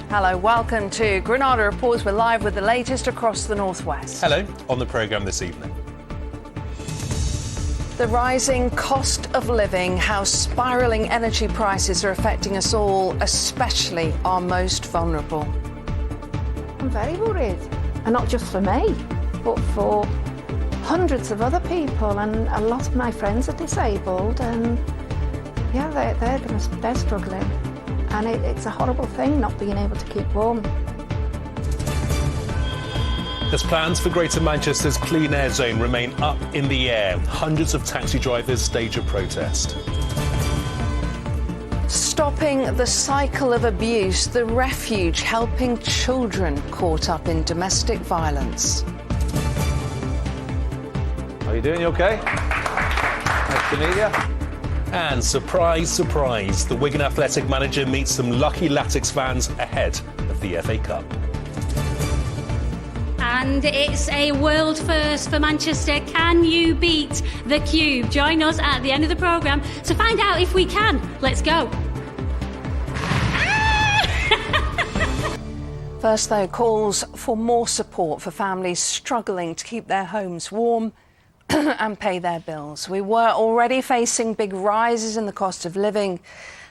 Hello, welcome to Granada Reports. We're live with the latest across the northwest. Hello, on the programme this evening. The rising cost of living, how spiralling energy prices are affecting us all, especially our most vulnerable. I'm very worried, and not just for me, but for hundreds of other people, and a lot of my friends are disabled, and yeah, they're struggling. And it's a horrible thing not being able to keep warm. As plans for Greater Manchester's clean air zone remain up in the air, hundreds of taxi drivers stage a protest. Stopping the cycle of abuse, the refuge helping children caught up in domestic violence. How are you doing? You okay? Nice to meet you. And surprise, surprise, the Wigan Athletic manager meets some lucky Latics fans ahead of the FA Cup. And it's a world first for Manchester. Can you beat the Cube? Join us at the end of the programme to find out if we can. Let's go. First, though, calls for more support for families struggling to keep their homes warm and pay their bills. We were already facing big rises in the cost of living.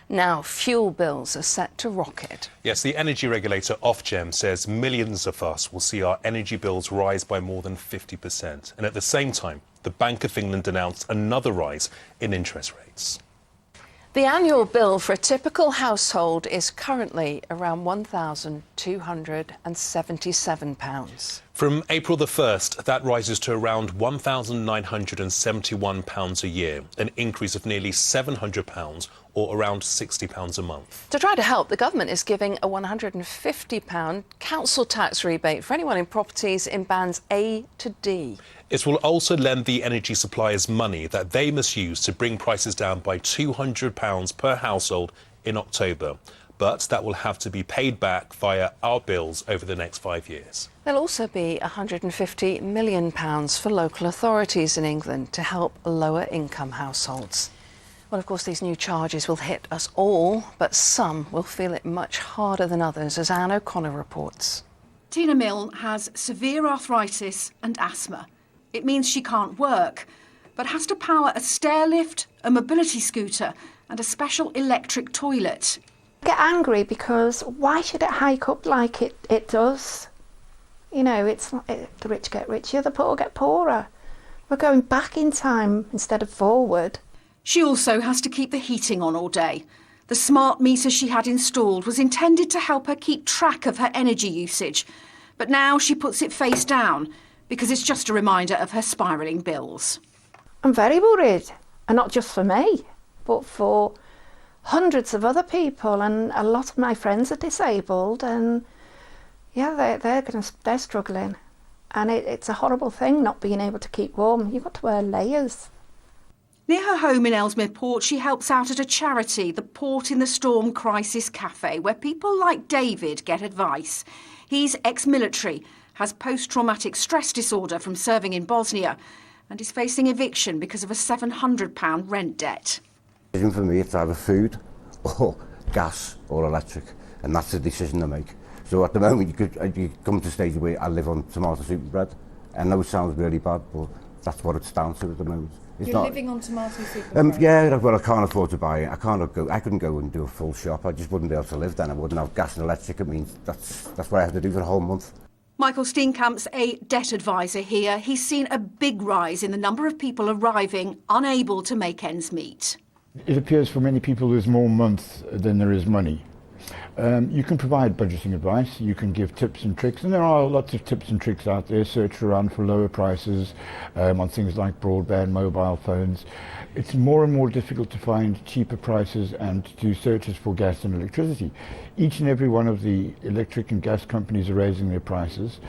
Now fuel bills are set to rocket. Yes, the energy regulator Ofgem says millions of us will see our energy bills rise by more than 50%. And at the same time, the Bank of England announced another rise in interest rates. The annual bill for a typical household is currently around £1,277. From April the 1st, that rises to around £1,971 a year, an increase of nearly £700 or around £60 a month. To try to help, the government is giving a £150 council tax rebate for anyone in properties in bands A to D. It will also lend the energy suppliers money that they must use to bring prices down by £200 per household in October. But that will have to be paid back via our bills over the next 5 years. There'll also be £150 million for local authorities in England to help lower income households. Well, of course, these new charges will hit us all, but some will feel it much harder than others, as Anne O'Connor reports. Tina Mill has severe arthritis and asthma. It means she can't work, but has to power a stair lift, a mobility scooter and a special electric toilet. I get angry because why should it hike up like it does? You know, the rich get richer, the poor get poorer. We're going back in time instead of forward. She also has to keep the heating on all day. The smart meter she had installed was intended to help her keep track of her energy usage, but now she puts it face down because it's just a reminder of her spiralling bills. I'm very worried, and not just for me, but for hundreds of other people, and a lot of my friends are disabled, and yeah, they're struggling, and it's a horrible thing not being able to keep warm. You've got to wear layers. Near her home in Ellesmere Port, she helps out at a charity, the Port in the Storm Crisis Cafe, where people like David get advice. He's ex-military, has post-traumatic stress disorder from serving in Bosnia, and is facing eviction because of a £700 rent debt. For me, it's either food or gas or electric, and that's the decision to make. So at the moment, you come to a stage where I live on tomato soup and bread. I know it sounds really bad, but that's what it's down to at the moment. You're living on tomato soup and bread? Yeah, well, I can't afford to buy it. I couldn't go and do a full shop. I just wouldn't be able to live then. I wouldn't have gas and electric. It means that's what I have to do for a whole month. Michael Steenkamp's a debt advisor here. He's seen a big rise in the number of people arriving unable to make ends meet. It appears for many people there's more months than there is money. You can provide budgeting advice, you can give tips and tricks, and there are lots of tips and tricks out there. Search around for lower prices on things like broadband, mobile phones. It's more and more difficult to find cheaper prices and to do searches for gas and electricity. Each and every one of the electric and gas companies are raising their prices.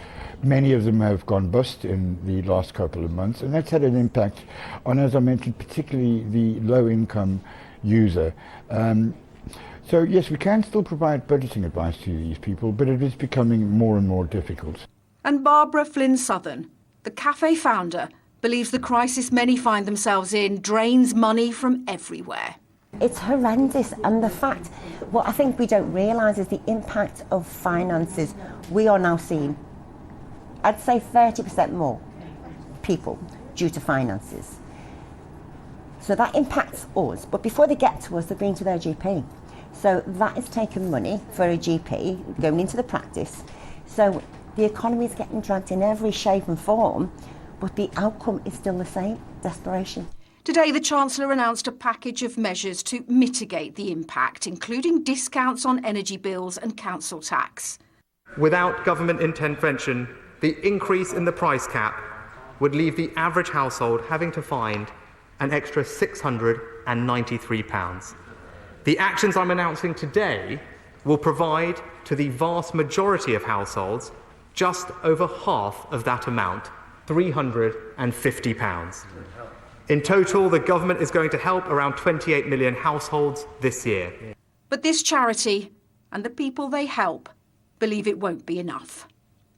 Many of them have gone bust in the last couple of months, and that's had an impact on, as I mentioned, particularly the low-income user. So yes, we can still provide budgeting advice to these people, but it is becoming more and more difficult. And Barbara Flynn Southern, the cafe founder, believes the crisis many find themselves in drains money from everywhere. It's horrendous, and the fact, what I think we don't realise is the impact of finances. We are now seeing, I'd say 30% more people due to finances. So that impacts us, but before they get to us, they've been to their GP. So that is taking money for a GP going into the practice. So the economy is getting dragged in every shape and form, but the outcome is still the same, desperation. Today, the Chancellor announced a package of measures to mitigate the impact, including discounts on energy bills and council tax. Without government intervention, the increase in the price cap would leave the average household having to find an extra £693. The actions I'm announcing today will provide to the vast majority of households just over half of that amount, £350. In total, the government is going to help around 28 million households this year. But this charity and the people they help believe it won't be enough.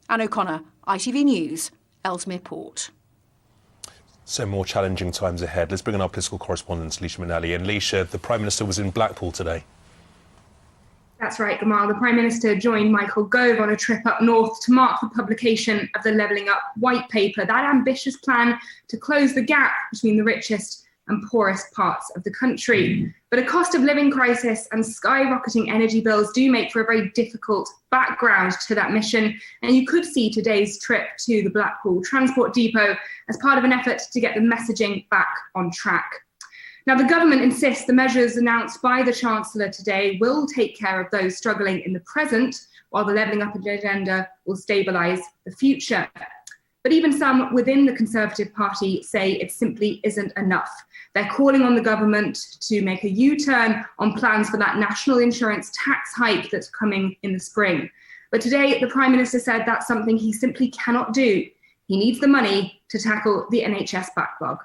Anne O'Connor, ITV News, Ellesmere Port. So more challenging times ahead. Let's bring in our political correspondent, Leisha Minnelli. And Leisha, the Prime Minister was in Blackpool today. That's right, Gamal. The Prime Minister joined Michael Gove on a trip up north to mark the publication of the Levelling Up White Paper, that ambitious plan to close the gap between the richest and poorest parts of the country. But a cost of living crisis and skyrocketing energy bills do make for a very difficult background to that mission. And you could see today's trip to the Blackpool Transport Depot as part of an effort to get the messaging back on track. Now, the government insists the measures announced by the Chancellor today will take care of those struggling in the present, while the Levelling Up agenda will stabilise the future. But even some within the Conservative Party say it simply isn't enough. They're calling on the government to make a U-turn on plans for that national insurance tax hike that's coming in the spring. But today, the Prime Minister said that's something he simply cannot do. He needs the money to tackle the NHS backlog.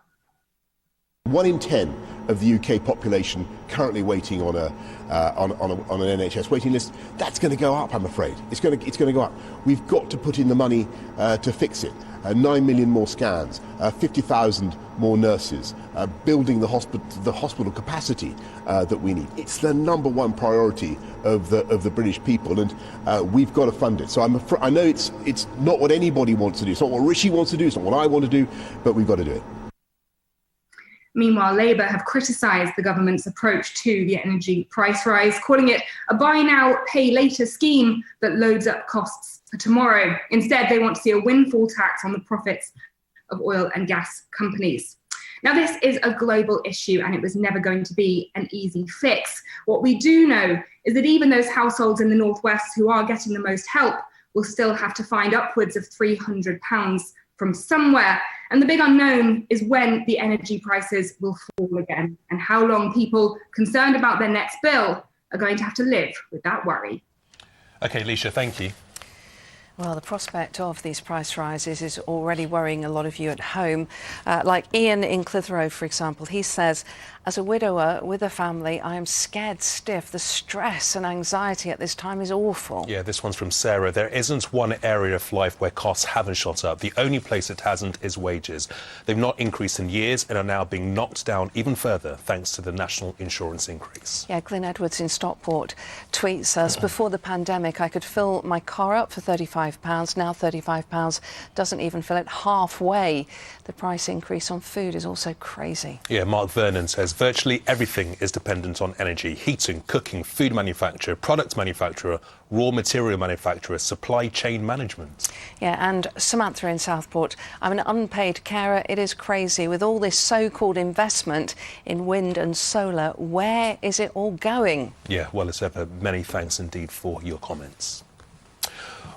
1 in 10 of the UK population currently waiting on an NHS waiting list. That's going to go up, I'm afraid. It's going to go up. We've got to put in the money to fix it. 9 million more scans, 50,000 more nurses, building the hospital capacity that we need. It's the number one priority of the British people, and we've got to fund it. So I know it's not what anybody wants to do. It's not what Rishi wants to do. It's not what I want to do, but we've got to do it. Meanwhile, Labour have criticised the government's approach to the energy price rise, calling it a buy now, pay later scheme that loads up costs for tomorrow. Instead, they want to see a windfall tax on the profits of oil and gas companies. Now, this is a global issue and it was never going to be an easy fix. What we do know is that even those households in the northwest who are getting the most help will still have to find upwards of £300 from somewhere. And the big unknown is when the energy prices will fall again and how long people concerned about their next bill are going to have to live with that worry. OK, Leisha, thank you. Well, the prospect of these price rises is already worrying a lot of you at home. Like Ian in Clitheroe, for example, he says, as a widower with a family, I am scared stiff. The stress and anxiety at this time is awful. Yeah, this one's from Sarah. There isn't one area of life where costs haven't shot up. The only place it hasn't is wages. They've not increased in years and are now being knocked down even further thanks to the national insurance increase. Yeah, Glyn Edwards in Stockport tweets us, before the pandemic, I could fill my car up for £35. Now £35 doesn't even fill it halfway. The price increase on food is also crazy. Yeah, Mark Vernon says virtually everything is dependent on energy. Heating, cooking, food manufacturer, product manufacturer, raw material manufacturer, supply chain management. Yeah, and Samantha in Southport, I'm an unpaid carer. It is crazy. With all this so-called investment in wind and solar, where is it all going? Yeah, well, as ever, many thanks indeed for your comments.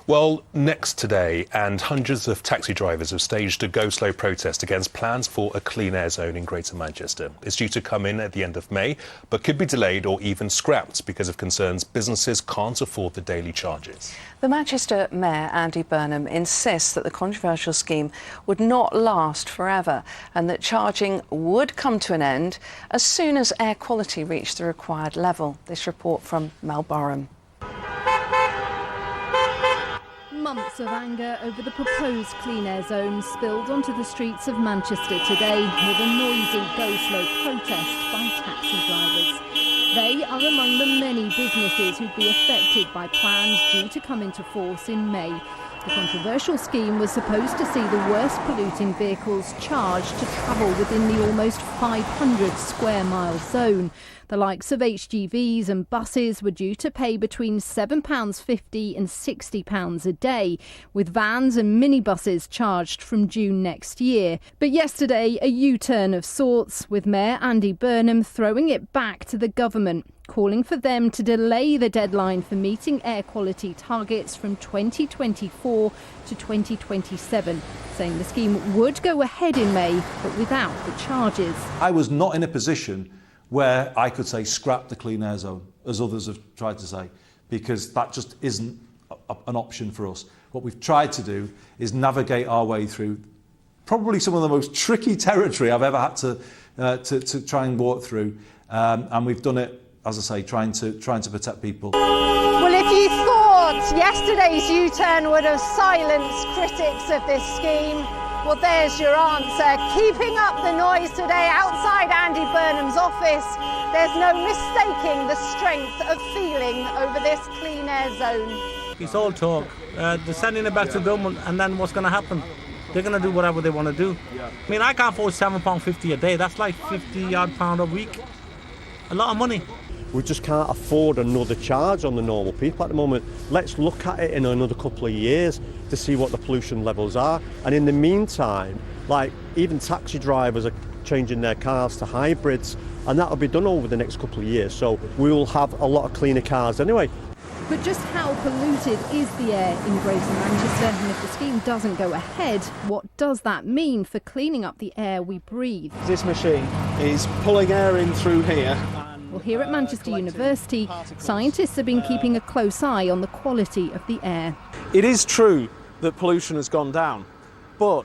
Well, next today, and hundreds of taxi drivers have staged a Go Slow protest against plans for a clean air zone in Greater Manchester. It's due to come in at the end of May, but could be delayed or even scrapped because of concerns businesses can't afford the daily charges. The Manchester Mayor, Andy Burnham, insists that the controversial scheme would not last forever and that charging would come to an end as soon as air quality reached the required level. This report from Mel Borum. Months of anger over the proposed clean air zone spilled onto the streets of Manchester today with a noisy Go Slow protest by taxi drivers. They are among the many businesses who'd be affected by plans due to come into force in May. The controversial scheme was supposed to see the worst polluting vehicles charged to travel within the almost 500 square mile zone. The likes of HGVs and buses were due to pay between £7.50 and £60 a day, with vans and minibuses charged from June next year. But yesterday, a U-turn of sorts, with Mayor Andy Burnham throwing it back to the government, calling for them to delay the deadline for meeting air quality targets from 2024 to 2027, saying the scheme would go ahead in May, but without the charges. I was not in a position where I could say scrap the clean air zone, as others have tried to say, because that just isn't an option for us. What we've tried to do is navigate our way through probably some of the most tricky territory I've ever had to try and walk through, and we've done it, as I say, trying to protect people. Well, if you thought yesterday's U-turn would have silenced critics of this scheme, well, there's your answer. Keeping up the noise today outside Andy Burnham's office, there's no mistaking the strength of feeling over this clean air zone. It's all talk. They're sending it back to government, and then what's going to happen? They're going to do whatever they want to do. I mean, I can't afford £7.50 a day. That's like £50 a week. A lot of money. We just can't afford another charge on the normal people at the moment. Let's look at it in another couple of years to see what the pollution levels are. And in the meantime, like even taxi drivers are changing their cars to hybrids, and that'll be done over the next couple of years. So we will have a lot of cleaner cars anyway. But just how polluted is the air in Greater Manchester? And if the scheme doesn't go ahead, what does that mean for cleaning up the air we breathe? This machine is pulling air in through here. Well, here at Manchester University, scientists have been keeping a close eye on the quality of the air. It is true that pollution has gone down, but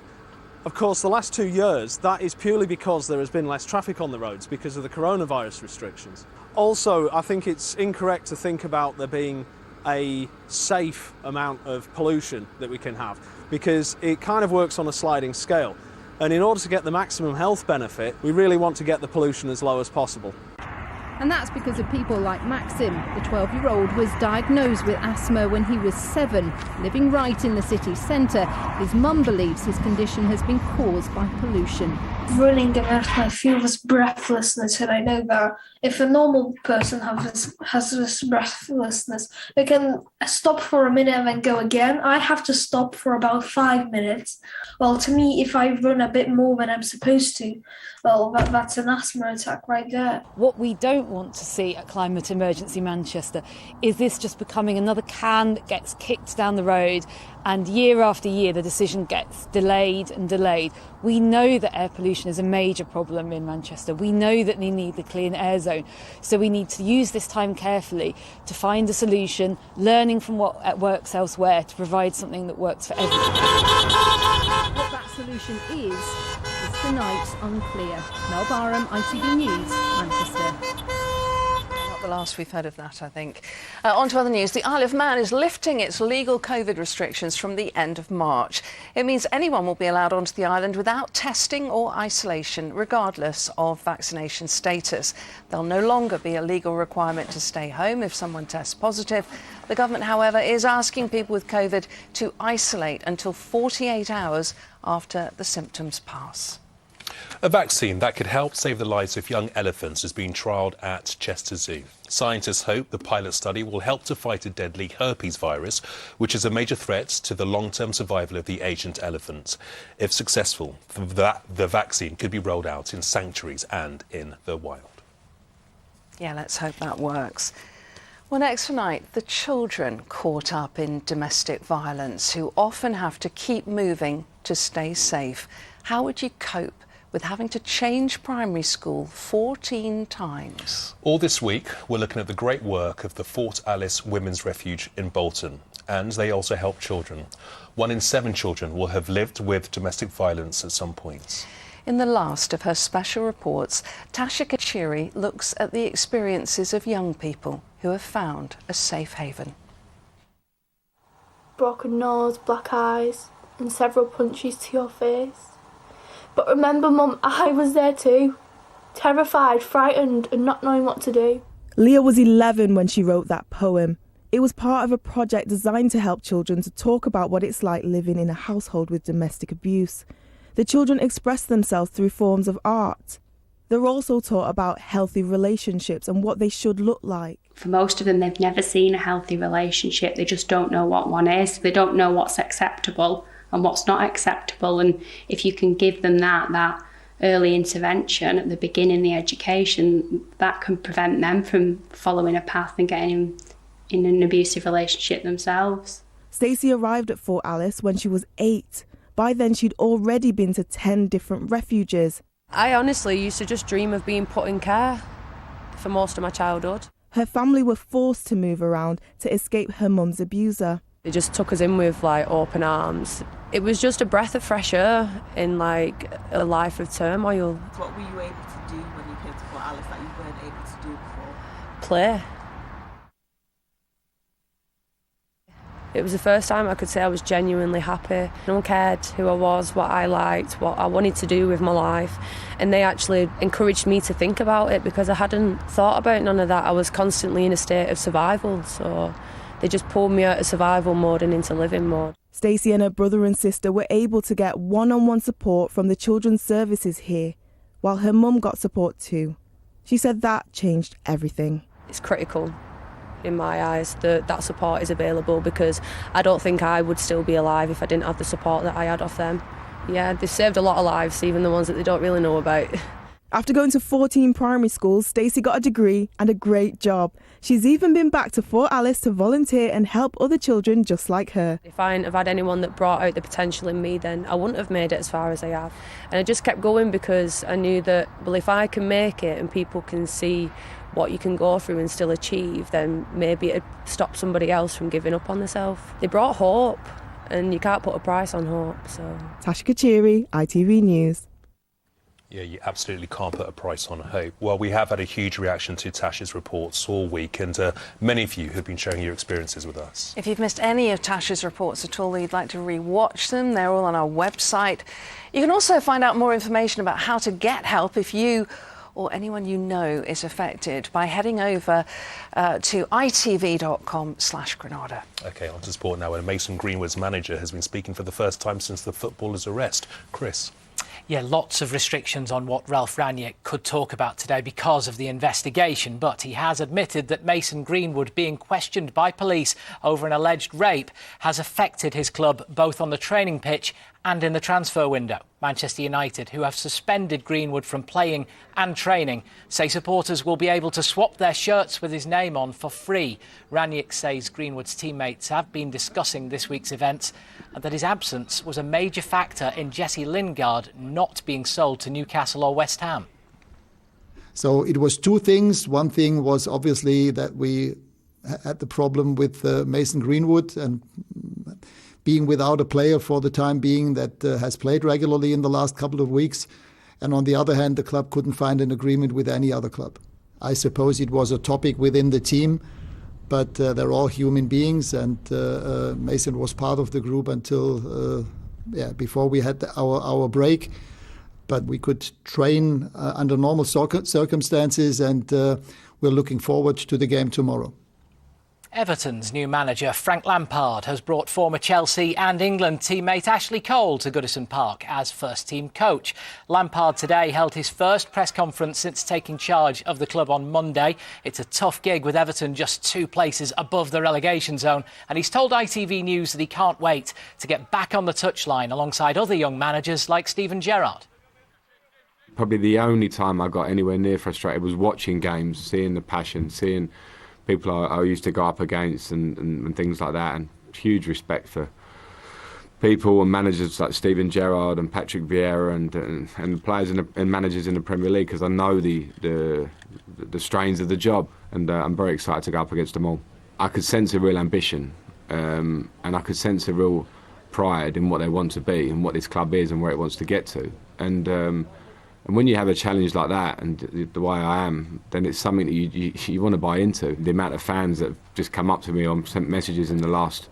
of course the last 2 years that is purely because there has been less traffic on the roads because of the coronavirus restrictions. Also, I think it's incorrect to think about there being a safe amount of pollution that we can have, because it kind of works on a sliding scale. And in order to get the maximum health benefit, we really want to get the pollution as low as possible. And that's because of people like Maxim. The 12-year-old was diagnosed with asthma when he was 7. Living right in the city centre, his mum believes his condition has been caused by pollution. Running and asthma, I feel this breathlessness, and I know that if a normal person has this breathlessness, they can stop for a minute and then go again. I have to stop for about 5 minutes. Well, to me, if I run a bit more than I'm supposed to, well, that's an asthma attack right there. What we don't want to see at Climate Emergency Manchester is this just becoming another can that gets kicked down the road, and year after year the decision gets delayed and delayed. We know that air pollution is a major problem in Manchester. We know that we need the clean air zone. So we need to use this time carefully to find a solution, learning from what works elsewhere to provide something that works for everyone. What that solution is tonight unclear. Mel Barham, ITV News, Manchester. The last we've heard of that, I think. On to other news. The Isle of Man is lifting its legal COVID restrictions from the end of March. It means anyone will be allowed onto the island without testing or isolation, regardless of vaccination status. There'll no longer be a legal requirement to stay home if someone tests positive. The government, however, is asking people with COVID to isolate until 48 hours after the symptoms pass. A vaccine that could help save the lives of young elephants is being trialled at Chester Zoo. Scientists hope the pilot study will help to fight a deadly herpes virus, which is a major threat to the long-term survival of the ancient elephant. If successful, the vaccine could be rolled out in sanctuaries and in the wild. Yeah, let's hope that works. Well, next tonight, the children caught up in domestic violence who often have to keep moving to stay safe. How would you cope with having to change primary school 14 times? All this week, we're looking at the great work of the Fort Alice Women's Refuge in Bolton, and they also help children. 1 in 7 children will have lived with domestic violence at some point. In the last of her special reports, Tasha Kachiri looks at the experiences of young people who have found a safe haven. Broken nose, black eyes, and several punches to your face. But remember, Mum, I was there too. Terrified, frightened, and not knowing what to do. Leah was 11 when she wrote that poem. It was part of a project designed to help children to talk about what it's like living in a household with domestic abuse. The children express themselves through forms of art. They're also taught about healthy relationships and what they should look like. For most of them, they've never seen a healthy relationship. They just don't know what one is. They don't know what's acceptable and what's not acceptable. And if you can give them that early intervention at the beginning, the education, that can prevent them from following a path and getting in an abusive relationship themselves. Stacey arrived at Fort Alice when she was 8. By then, she'd already been to 10 different refuges. I honestly used to just dream of being put in care for most of my childhood. Her family were forced to move around to escape her mum's abuser. They just took us in with open arms. It was just a breath of fresh air in a life of turmoil. What were you able to do when you came to Fort Alice that you weren't able to do before? Play. It was the first time I could say I was genuinely happy. No one cared who I was, what I liked, what I wanted to do with my life. And they actually encouraged me to think about it because I hadn't thought about none of that. I was constantly in a state of survival, so they just pulled me out of survival mode and into living mode. Stacey and her brother and sister were able to get one-on-one support from the children's services here, while her mum got support too. She said that changed everything. It's critical in my eyes that support is available because I don't think I would still be alive if I didn't have the support that I had off them. Yeah, they've saved a lot of lives, even the ones that they don't really know about. After going to 14 primary schools, Stacey got a degree and a great job. She's even been back to Fort Alice to volunteer and help other children just like her. If I hadn't have had anyone that brought out the potential in me, then I wouldn't have made it as far as I have. And I just kept going because I knew that, well, if I can make it and people can see what you can go through and still achieve, then maybe it'd stop somebody else from giving up on themselves. They brought hope, and you can't put a price on hope. So, Tasha Kachiri, ITV News. Yeah, you absolutely can't put a price on hope. Well, we have had a huge reaction to Tasha's reports all week, and many of you have been sharing your experiences with us. If you've missed any of Tasha's reports at all, you'd like to re-watch them, they're all on our website. You can also find out more information about how to get help if you or anyone you know is affected by heading over to itv.com/Granada. OK, on to sport now, where Mason Greenwood's manager has been speaking for the first time since the footballer's arrest. Chris. Yeah, lots of restrictions on what Ralph Rangnick could talk about today because of the investigation, but he has admitted that Mason Greenwood being questioned by police over an alleged rape has affected his club both on the training pitch and in the transfer window. Manchester United, who have suspended Greenwood from playing and training, say supporters will be able to swap their shirts with his name on for free. Rangnick says Greenwood's teammates have been discussing this week's events and that his absence was a major factor in Jesse Lingard not being sold to Newcastle or West Ham. So it was two things. One thing was obviously that we had the problem with Mason Greenwood and being without a player for the time being that has played regularly in the last couple of weeks. And on the other hand, the club couldn't find an agreement with any other club. I suppose it was a topic within the team, but they're all human beings, and Mason was part of the group until before we had our break. But we could train under normal circumstances, and we're looking forward to the game tomorrow. Everton's new manager, Frank Lampard, has brought former Chelsea and England teammate Ashley Cole to Goodison Park as first-team coach. Lampard today held his first press conference since taking charge of the club on Monday. It's a tough gig with Everton just 2 places above the relegation zone, and he's told ITV News that he can't wait to get back on the touchline alongside other young managers like Steven Gerrard. Probably the only time I got anywhere near frustrated was watching games, seeing the passion, seeing people I used to go up against and things like that, and huge respect for people and managers like Steven Gerrard and Patrick Vieira and players and managers in the Premier League, because I know the strains of the job, and I'm very excited to go up against them all. I could sense a real ambition, and I could sense a real pride in what they want to be and what this club is and where it wants to get to. And when you have a challenge like that, and the way I am, then it's something that you want to buy into. The amount of fans that have just come up to me or sent messages in the last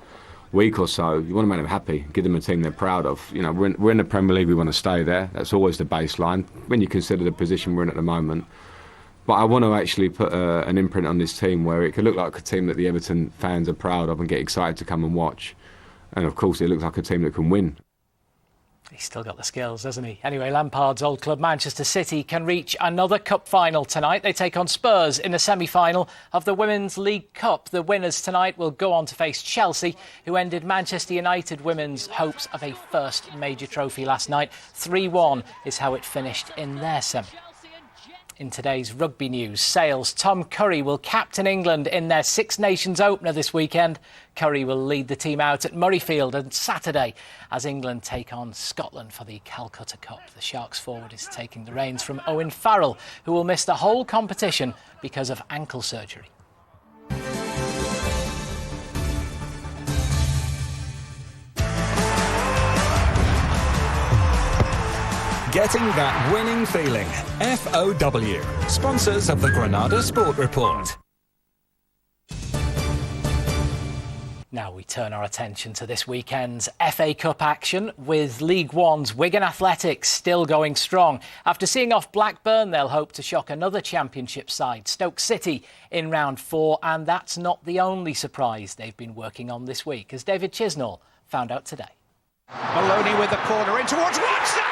week or so, you want to make them happy, give them a team they're proud of. You know, we're in the Premier League, we want to stay there. That's always the baseline when you consider the position we're in at the moment. But I want to actually put an imprint on this team where it could look like a team that the Everton fans are proud of and get excited to come and watch. And of course, it looks like a team that can win. He's still got the skills, doesn't he? Anyway, Lampard's old club Manchester City can reach another cup final tonight. They take on Spurs in the semi-final of the Women's League Cup. The winners tonight will go on to face Chelsea, who ended Manchester United women's hopes of a first major trophy last night. 3-1 is how it finished in their semi. In today's rugby news, Sale's Tom Curry will captain England in their Six Nations opener this weekend. Curry will lead the team out at Murrayfield on Saturday as England take on Scotland for the Calcutta Cup. The Sharks forward is taking the reins from Owen Farrell, who will miss the whole competition because of ankle surgery. Getting that winning feeling. FOW, sponsors of the Granada Sport Report. Now we turn our attention to this weekend's FA Cup action with League One's Wigan Athletics still going strong. After seeing off Blackburn, they'll hope to shock another Championship side, Stoke City, in round 4. And that's not the only surprise they've been working on this week, as David Chisnall found out today. Maloney with the corner in towards Watson!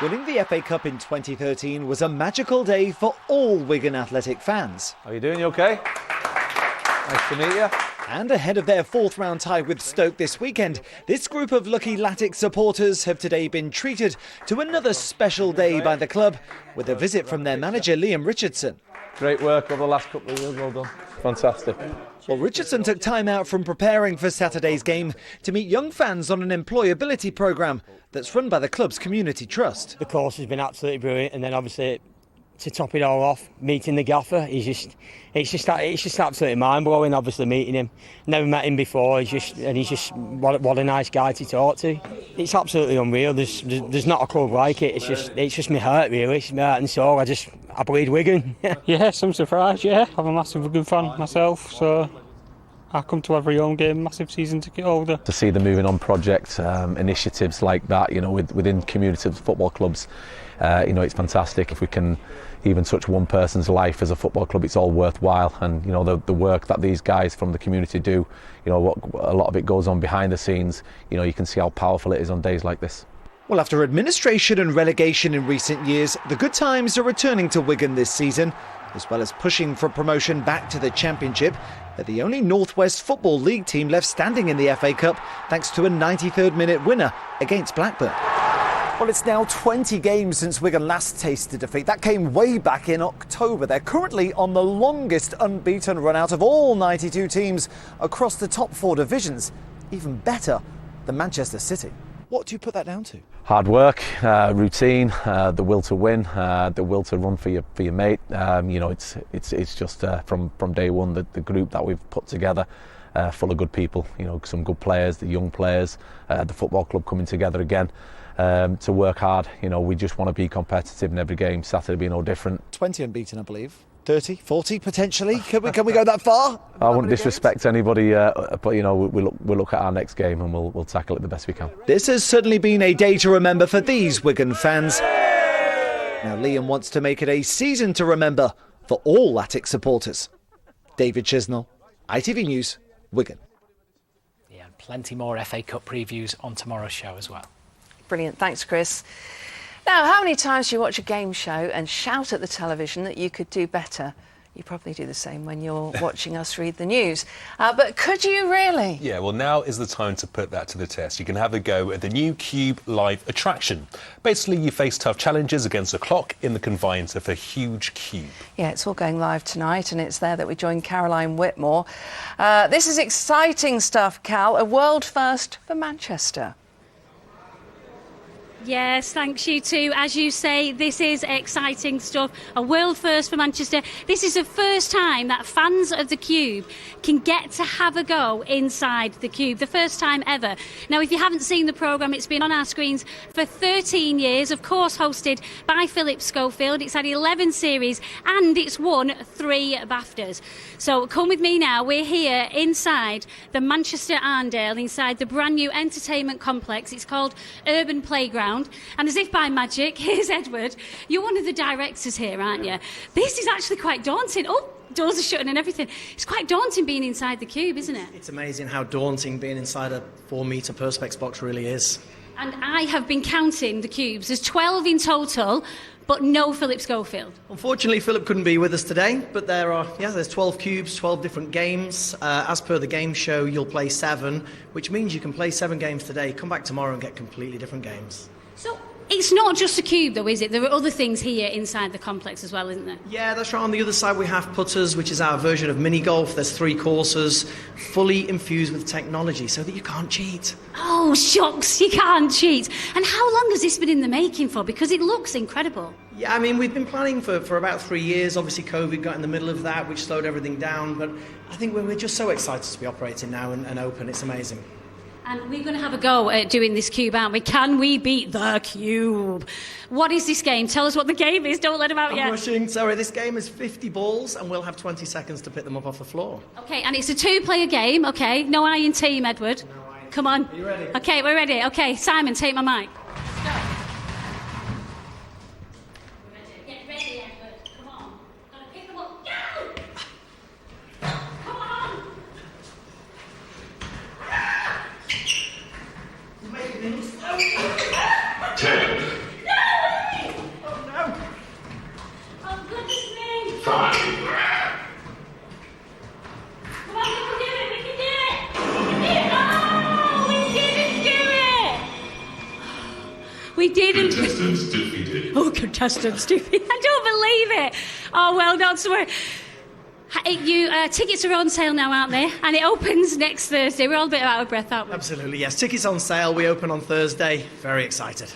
Winning the FA Cup in 2013 was a magical day for all Wigan Athletic fans. How are you doing? You OK? Nice to meet you. And ahead of their 4th round tie with Stoke this weekend, this group of lucky Latics supporters have today been treated to another special day by the club with a visit from their manager Liam Richardson. Great work over the last couple of years, well done. Fantastic. Well, Richardson took time out from preparing for Saturday's game to meet young fans on an employability programme that's run by the club's community trust. The course has been absolutely brilliant, and then obviously to top it all off, meeting the gaffer, it's just absolutely mind-blowing. Obviously meeting him, never met him before. He's just what a nice guy to talk to. It's absolutely unreal. There's not a club like it. It's just my heart really. It's my heart and soul. I bleed Wigan. Yes, I'm surprised. Yeah, I'm a massive Wigan fan myself, so I come to every home game, massive season ticket holder. To see the Moving On project, initiatives like that, within community football clubs, it's fantastic. If we can even touch one person's life as a football club, it's all worthwhile. And the work that these guys from the community do, a lot of it goes on behind the scenes. You can see how powerful it is on days like this. Well, after administration and relegation in recent years, the good times are returning to Wigan this season, as well as pushing for promotion back to the Championship. They're the only North West Football League team left standing in the FA Cup, thanks to a 93rd minute winner against Blackburn. Well, it's now 20 games since Wigan last tasted defeat. That came way back in October. They're currently on the longest unbeaten run out of all 92 teams across the top 4 divisions. Even better than Manchester City. What do you put that down to? Hard work, routine, the will to win, the will to run for your mate. It's just from day one the group that we've put together, full of good people. Some good players, the young players, the football club coming together again to work hard. We just want to be competitive in every game. Saturday be no different. 20 unbeaten, I believe. 30, 40 potentially. Can we go that far? I wouldn't disrespect anybody, but we'll look at our next game and we'll tackle it the best we can. This has certainly been a day to remember for these Wigan fans. Now Liam wants to make it a season to remember for all Latics supporters. David Chisnall, ITV News, Wigan. Yeah, and plenty more FA Cup previews on tomorrow's show as well. Brilliant, thanks Chris. Now, how many times do you watch a game show and shout at the television that you could do better? You probably do the same when you're watching us read the news. But could you really? Yeah, well, now is the time to put that to the test. You can have a go at the new Cube Live attraction. Basically, you face tough challenges against a clock in the confines of a huge cube. Yeah, it's all going live tonight, and it's there that we join Caroline Whitmore. This is exciting stuff, Cal. A world first for Manchester. Yes, thanks you too. As you say, this is exciting stuff. A world first for Manchester. This is the first time that fans of the Cube can get to have a go inside the Cube. The first time ever. Now, if you haven't seen the programme, it's been on our screens for 13 years. Of course, hosted by Philip Schofield. It's had 11 series and it's won 3 BAFTAs. So come with me now. We're here inside the Manchester Arndale, inside the brand new entertainment complex. It's called Urban Playground. around, and as if by magic, here's Edward. You're one of the directors here, aren't you? This is actually quite daunting. Oh, doors are shutting and everything. It's quite daunting being inside the cube, isn't it? It's amazing how daunting being inside a 4-metre Perspex box really is. And I have been counting the cubes. There's 12 in total, but no Philip Schofield. Unfortunately, Philip couldn't be with us today, but there's 12 cubes, 12 different games. As per the game show, you'll play 7, which means you can play 7 games today, come back tomorrow and get completely different games. So it's not just a cube, though, is it? There are other things here inside the complex as well, isn't there? Yeah, that's right. On the other side, we have putters, which is our version of mini golf. There's 3 courses, fully infused with technology, so that you can't cheat. Oh, shucks, you can't cheat. And how long has this been in the making for? Because it looks incredible. Yeah, I mean, we've been planning for about 3 years. Obviously, COVID got in the middle of that, which slowed everything down. But I think we're just so excited to be operating now and open. It's amazing. And we're going to have a go at doing this cube, aren't we? Can we beat the cube? What is this game? Tell us what the game is. Don't let them out yet. I'm rushing. Sorry, this game is 50 balls, and we'll have 20 seconds to pick them up off the floor. OK, and it's a 2-player game, OK? No iron team, Edward. No iron. Come on. Are you ready? OK, we're ready. OK, Simon, take my mic. We didn't. Contestants defeated. Oh, contestants defeated. I don't believe it. Oh, well, not to worry. Tickets are on sale now, aren't they? And it opens next Thursday. We're all a bit out of breath, aren't we? Absolutely, yes. Tickets on sale. We open on Thursday. Very excited.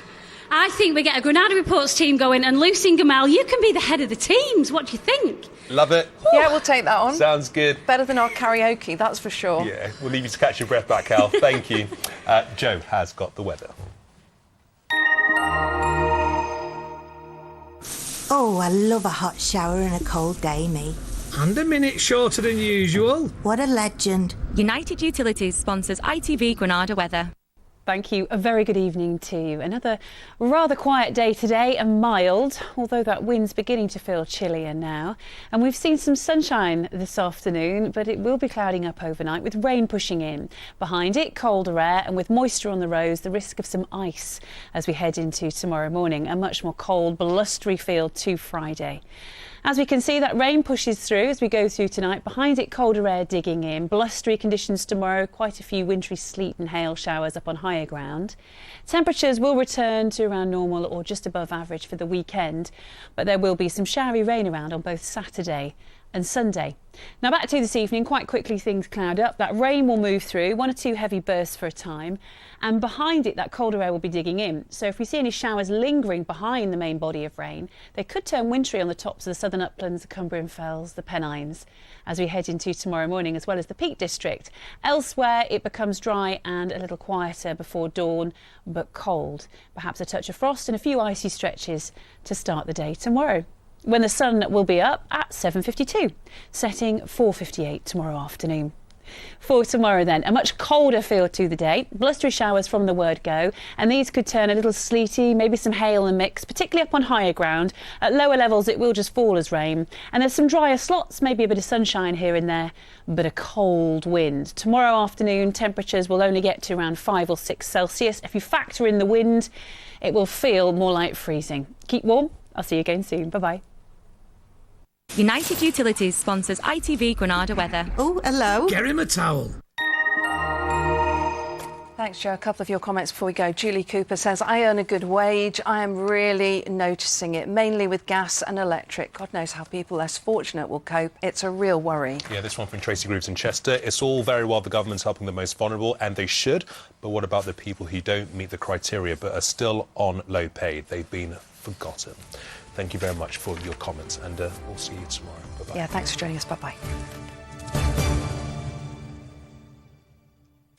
I think we get a Granada Reports team going, and Lucy and Gamal, you can be the head of the teams. What do you think? Love it. Yeah, we'll take that on. Sounds good. Better than our karaoke, that's for sure. Yeah, we'll leave you to catch your breath back, Cal. Thank you. Joe has got the weather. Oh, I love a hot shower and a cold day, me. And a minute shorter than usual. What a legend. United Utilities sponsors ITV Granada weather. Thank you. A very good evening to you. Another rather quiet day today and mild, although that wind's beginning to feel chillier now. And we've seen some sunshine this afternoon, but it will be clouding up overnight with rain pushing in. Behind it, colder air, and with moisture on the roads, the risk of some ice as we head into tomorrow morning. A much more cold, blustery feel to Friday. As we can see, that rain pushes through as we go through tonight. Behind it, colder air digging in. Blustery conditions tomorrow. Quite a few wintry sleet and hail showers up on higher ground. Temperatures will return to around normal or just above average for the weekend, but there will be some showery rain around on both Saturday and Sunday. Now back to this evening, quite quickly things cloud up. That rain will move through, 1 or 2 heavy bursts for a time, and behind it that colder air will be digging in. So if we see any showers lingering behind the main body of rain, they could turn wintry on the tops of the southern uplands, the Cumbrian Fells, the Pennines, as we head into tomorrow morning, as well as the Peak District. Elsewhere it becomes dry and a little quieter before dawn, but cold. Perhaps a touch of frost and a few icy stretches to start the day tomorrow, when the sun will be up at 7:52, setting 4:58 tomorrow afternoon. For tomorrow then, a much colder feel to the day, blustery showers from the word go, and these could turn a little sleety, maybe some hail and mix, particularly up on higher ground. At lower levels it will just fall as rain, and there's some drier slots, maybe a bit of sunshine here and there, but a cold wind. Tomorrow afternoon temperatures will only get to around 5 or 6 Celsius. If you factor in the wind, it will feel more like freezing. Keep warm. I'll see you again soon. Bye-bye. United Utilities sponsors ITV Granada weather. Oh, hello. Get him a towel. Thanks, Joe. A couple of your comments before we go. Julie Cooper says, I earn a good wage. I am really noticing it, mainly with gas and electric. God knows how people less fortunate will cope. It's a real worry. Yeah, this one from Tracy Grooves in Chester. It's all very well the government's helping the most vulnerable, and they should, but what about the people who don't meet the criteria but are still on low pay? They've been forgotten. Thank you very much for your comments, and we'll see you tomorrow. Bye-bye. Yeah, thanks for joining us. Bye-bye.